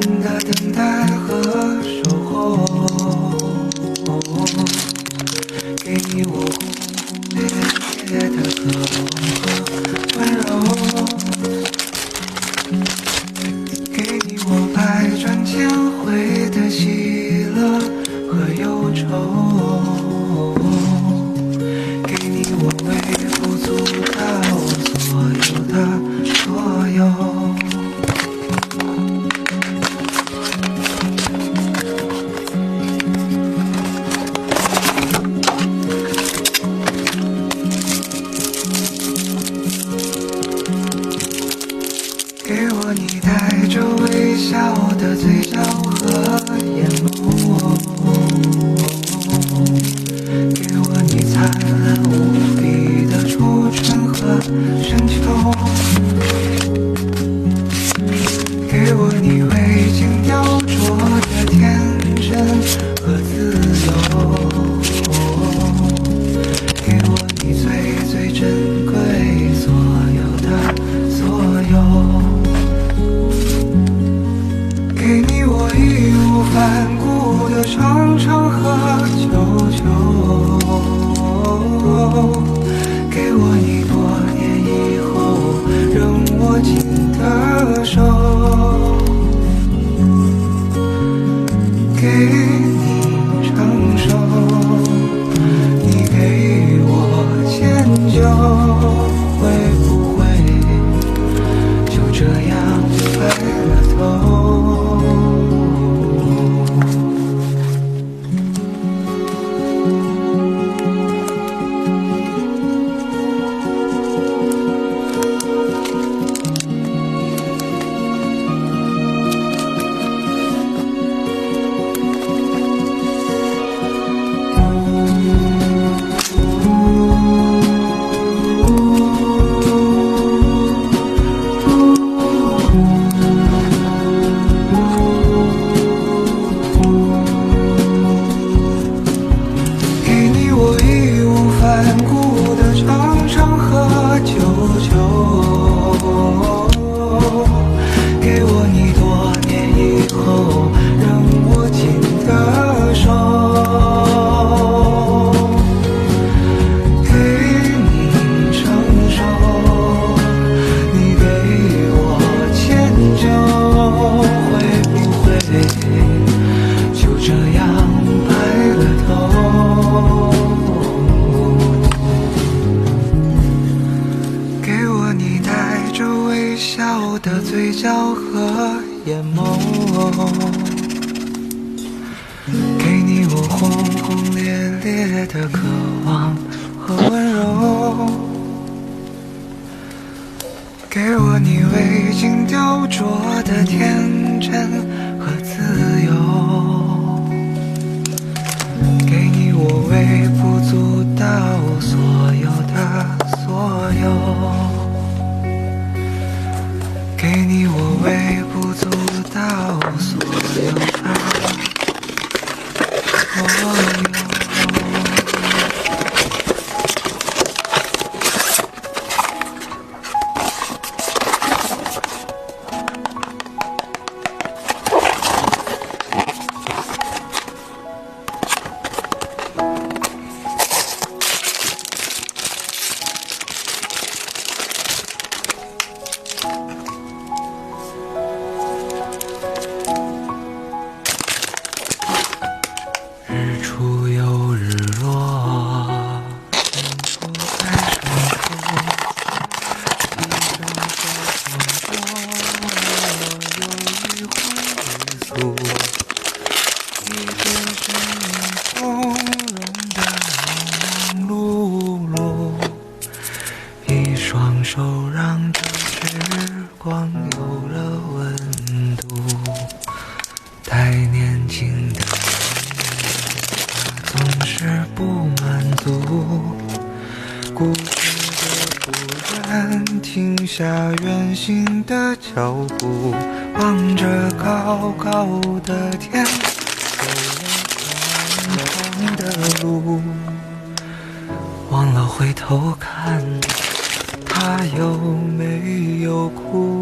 的等待和守候，给你我轰轰烈烈的渴望和温柔，给你我百转千回的喜乐和忧愁，给你我微不足道所有的所有。给我你带着微笑的嘴角和眼眸，给我你灿烂无比的初春和深秋，给我你未经雕琢的天真和自由，给我你最最珍贵所有的所有。给你我义无反顾的长长和久久，给我你多年以后仍握紧的手，给你成熟，你给我迁就，会不会就这样白了头？的嘴角和眼眸，给你我轰轰烈烈的渴望和温柔，给我你未经雕琢的天真和自由，给你我微不足道所有的所有，给你我微不足道所有的所有。日出又日落，日出在深处，一阵风中有一回归宿，一只身影从容的忙忙碌碌，一双手让这时光有了温度，太年轻的总是不满足，固执的不愿停下远行的脚步，望着高高的天，走了长长的路，忘了回头看他有没有哭。